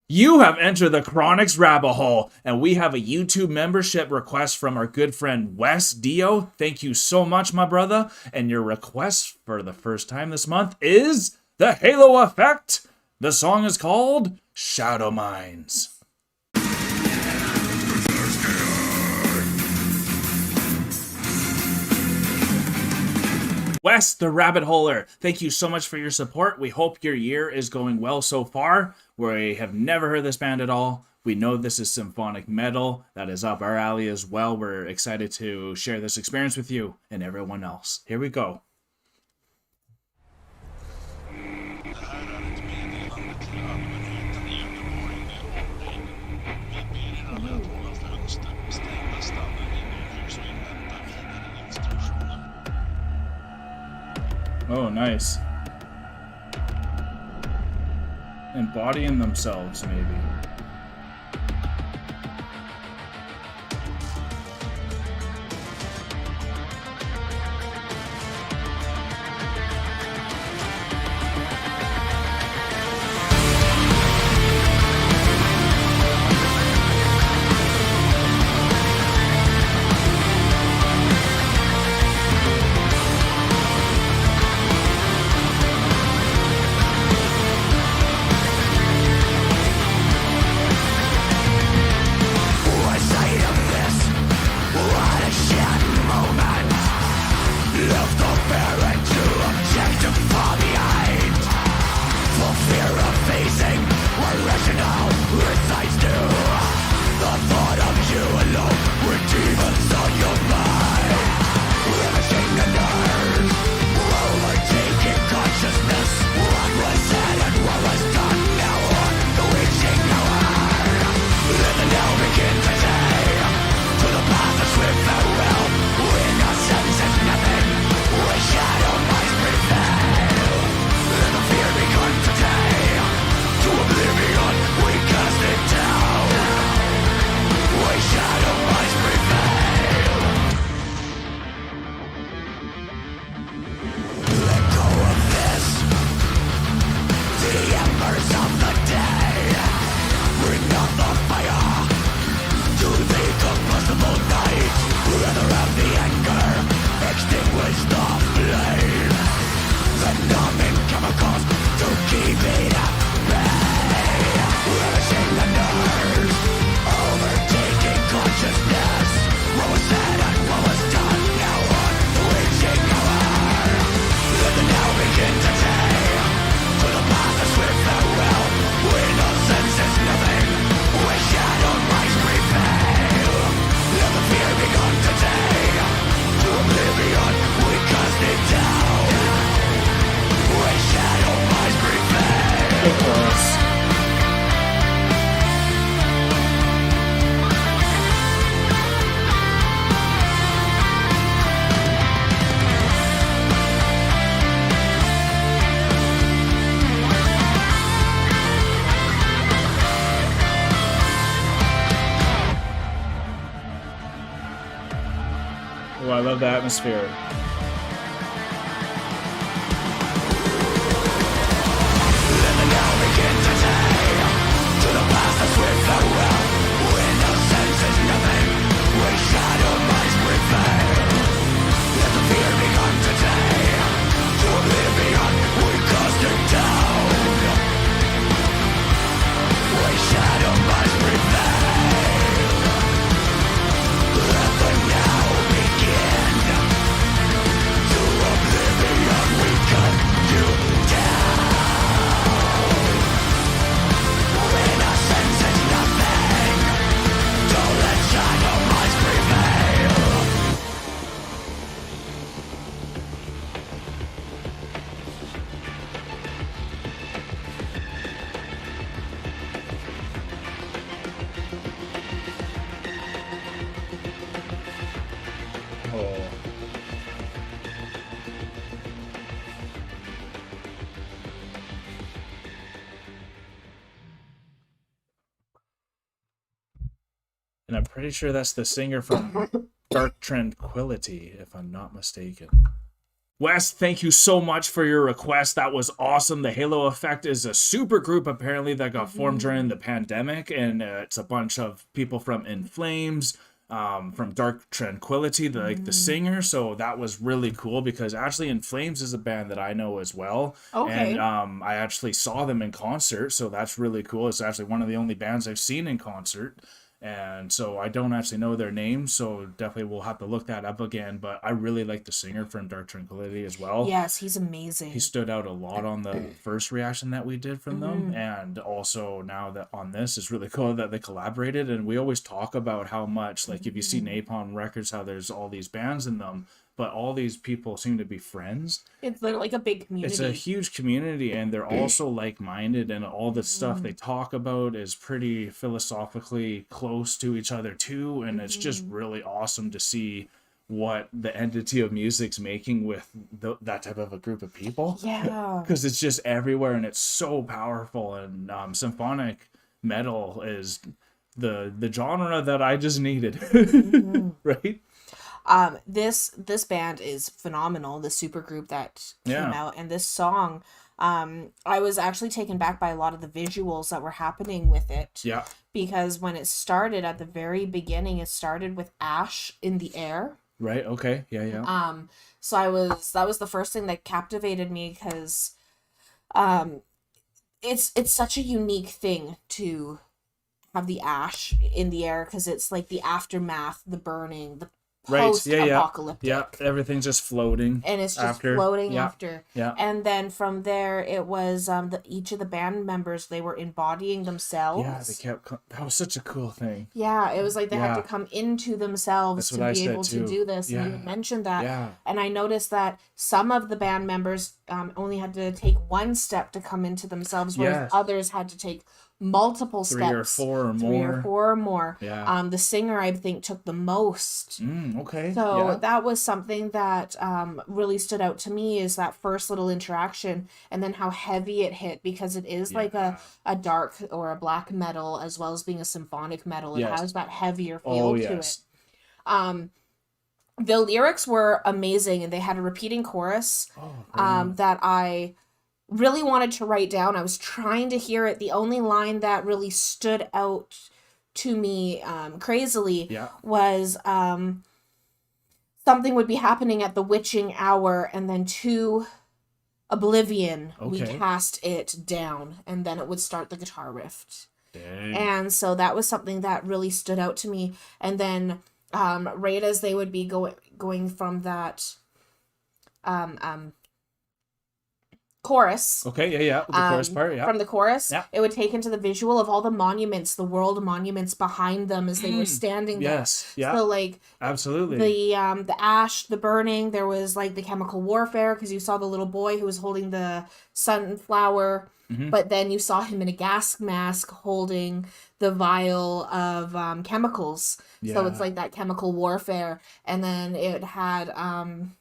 You have entered the Chronics rabbit hole, and we have a YouTube membership request from our good friend Wes Dio. Thank you so much, my brother. And your request for the first time this month is the Halo Effect. The song is called Shadowminds. Wes, the rabbit holer, thank you so much for your support. We hope your year is going well so far. We have never heard this band at all. We know this is symphonic metal. That is up our alley as well. We're excited to share this experience with you and everyone else. Here we go. Oh, nice. Embodying themselves, maybe. Oh, I love the atmosphere. Oh. And I'm pretty sure that's the singer from Dark Tranquility, if I'm not mistaken. Wes, thank you so much for your request. That was awesome. The Halo Effect is a super group apparently that got formed during the pandemic, and it's a bunch of people from In Flames, from Dark Tranquility, the singer. So that was really cool because actually In Flames is a band that I know as well. Okay. And I actually saw them in concert, so that's really cool. It's actually one of the only bands I've seen in concert. And so I don't actually know their names, so definitely we'll have to look that up again. But I really like the singer from Dark Tranquility as well. Yes, he's He amazing. stood out a lot on the first reaction that we did from them, and also now that on this is really cool that they collaborated. And we always talk about how much, like, if you see Napalm Records, how there's all these bands in them, but all these people seem to be friends. It's like a big It's a community. huge community, and they're also like-minded, and all the stuff they talk about is pretty philosophically close to each other too. And it's just really awesome to see what the entity of music's making with that type of a group of people, Yeah. because it's just everywhere and it's so powerful. And symphonic metal is the genre that I just needed. Right. This band is phenomenal, the supergroup that came Yeah. out, and this song, I was actually taken back by a lot of the visuals that were happening with it. Yeah. Because when it started at the very beginning, it started with ash in the air. Right. Okay. Yeah. Yeah. So that was the first thing that captivated me because it's such a unique thing to have the ash in the air because it's like the aftermath, the burning, the Right. Yeah. Yeah. post-apocalyptic. Yeah. Everything's just floating. And it's just After. floating Yeah. after. Yeah. And then from there, it was each of the band members, they were embodying themselves. Yeah. They kept. That was such a cool thing. Yeah, it was like they had Yeah. to come into themselves That's to what I be said able too. to do this. And you Yeah. had mentioned that. Yeah. And I noticed that some of the band members only had to take one step to come into themselves, whereas Yes. others had to take multiple Three or steps. four or Three more. or four or more. Yeah. The singer, I think, took the most. Okay. So Yeah. that was something that really stood out to me is that first little interaction and then how heavy it hit because it is like a dark or a black metal as well as being a symphonic metal. It Yes. has that heavier feel Oh to yes. it. The lyrics were amazing and they had a repeating chorus Oh. Right on. that I really wanted to write down. I was trying to hear it. The only line that really stood out to me crazily Yeah. was something would be happening at the witching hour and then to oblivion we Okay. cast it down and then it would start the guitar riff. Dang. And so that was something that really stood out to me. And then right as they would be going from that chorus. Okay. Yeah. Yeah. The chorus part. Yeah. From the chorus, Yeah. it would take into the visual of all the monuments, the world monuments behind them as they were standing there. Yes. Yeah. So like Absolutely. the ash, the burning, there was like the chemical warfare because you saw the little boy who was holding the sunflower, but then you saw him in a gas mask holding the vial of chemicals. So it's Yeah. like that chemical warfare, and then it had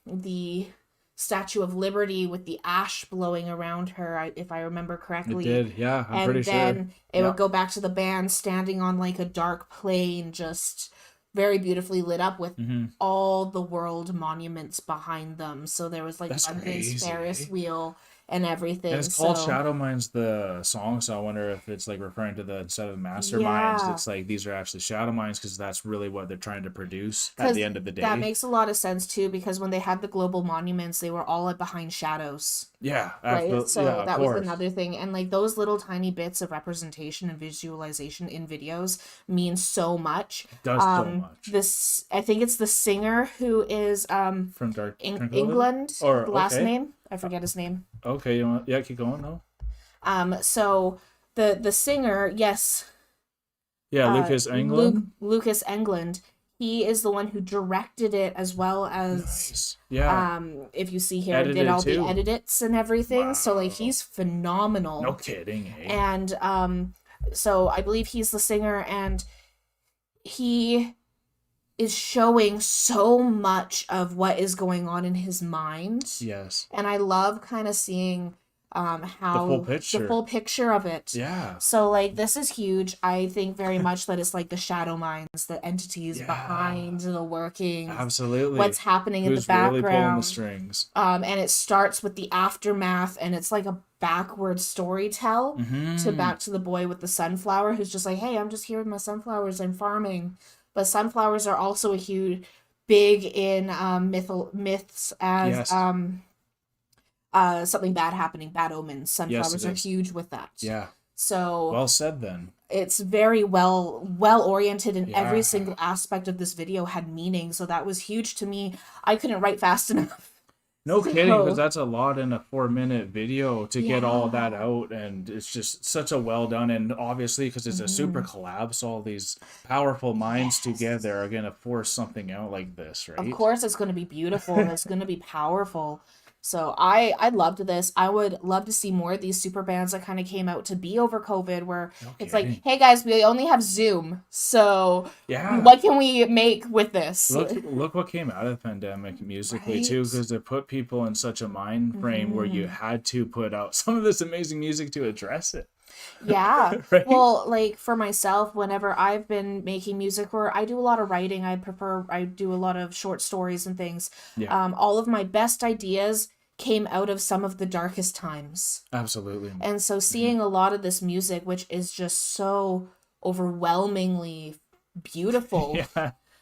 the Statue of Liberty with the ash blowing around her, if I remember It correctly. did. Yeah. I'm And pretty then sure. it Yeah. would go back to the band standing on like a dark plain, just very beautifully lit up with all the world monuments behind them. So there was like That's London's crazy, Ferris eh? wheel and everything. And it's called so, Shadowminds, the song. So I wonder if it's like referring to the instead of masterminds, Yeah. it's like these are actually Shadowminds because that's really what they're trying to produce at 'cause the end of the day. that makes a lot of sense too, because when they had the global monuments, they were all behind shadows. Yeah. Right, so Yeah. Of that was course. another thing, and like those little tiny bits of representation and visualization in videos mean so much. It does so much. This, I think it's the singer who is From Dark Tranquility? England, Or the last okay. name I forget his name. Okay. You want? Yeah. Keep going. No. So the singer, yes, Yeah. Lucas England. Lucas England, he is the one who directed it as well as Nice. Yeah. if you see here, Edited did all too. the edits and everything. So like Wow. he's phenomenal. No kidding. Eh? And so I believe he's the singer, and he is showing so much of what is going on in his mind. Yes. And I love kind of seeing how the full picture of it. Yeah. So like this is huge. I think very much that it's like the Shadowminds, the entities behind the workings. Absolutely. What's happening in the background. Really pulling the strings. And it starts with the aftermath, and it's like a backward story tell to back to the boy with the sunflower who's just like, hey, I'm just here with my sunflowers, I'm farming. But sunflowers are also a huge big in myths as something bad happening, bad omens. Sunflowers are huge with that. Yeah. So well said then. It's very well oriented, and every single aspect of this video had meaning. So that was huge to me. I couldn't write fast enough. No kidding, because that's a lot in a 4-minute video to get all that out, and it's just such a well done, and obviously because it's a super collab, so all these powerful minds together are gonna force something out like this, right? Of course it's gonna be beautiful and it's gonna be powerful. So I loved this. I would love to see more of these super bands that kind of came out to be over COVID, where it's like, hey guys, we only have Zoom, so what can we make with this? Look what came out of the pandemic musically too, because it put people in such a mind frame where you had to put out some of this amazing music to address it. Yeah. Well, like for myself, whenever I've been making music, or I do a lot of writing, I do a lot of short stories and things. All of my best ideas came out of some of the darkest times. Absolutely. And so seeing a lot of this music, which is just so overwhelmingly beautiful.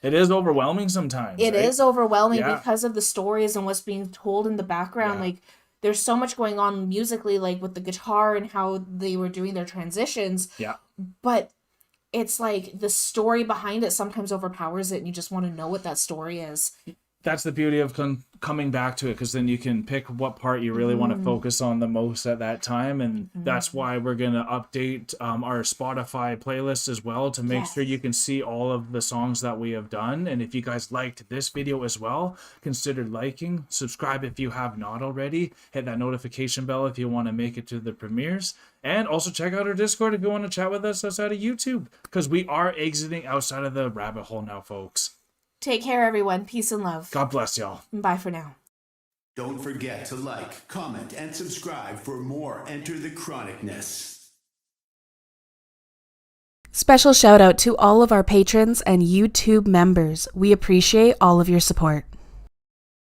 It is overwhelming sometimes. It is overwhelming because of the stories and what's being told in the background. Like there's so much going on musically, like with the guitar and how they were doing their transitions. But it's like the story behind it sometimes overpowers it, and you just want to know what that story is. That's the beauty of coming back to it, because then you can pick what part you really want to focus on the most at that time, and that's why we're going to update our Spotify playlist as well to make sure you can see all of the songs that we have done. And if you guys liked this video as well, consider liking, subscribe if you have not already, hit that notification bell if you want to make it to the premieres, and also check out our Discord if you want to chat with us outside of YouTube, because we are exiting outside of the rabbit hole now, folks. Take care, everyone. Peace and love. God bless y'all. Bye for now. Don't forget to like, comment, and subscribe for more Enter the Chronicness. Special shout out to all of our patrons and YouTube members. We appreciate all of your support.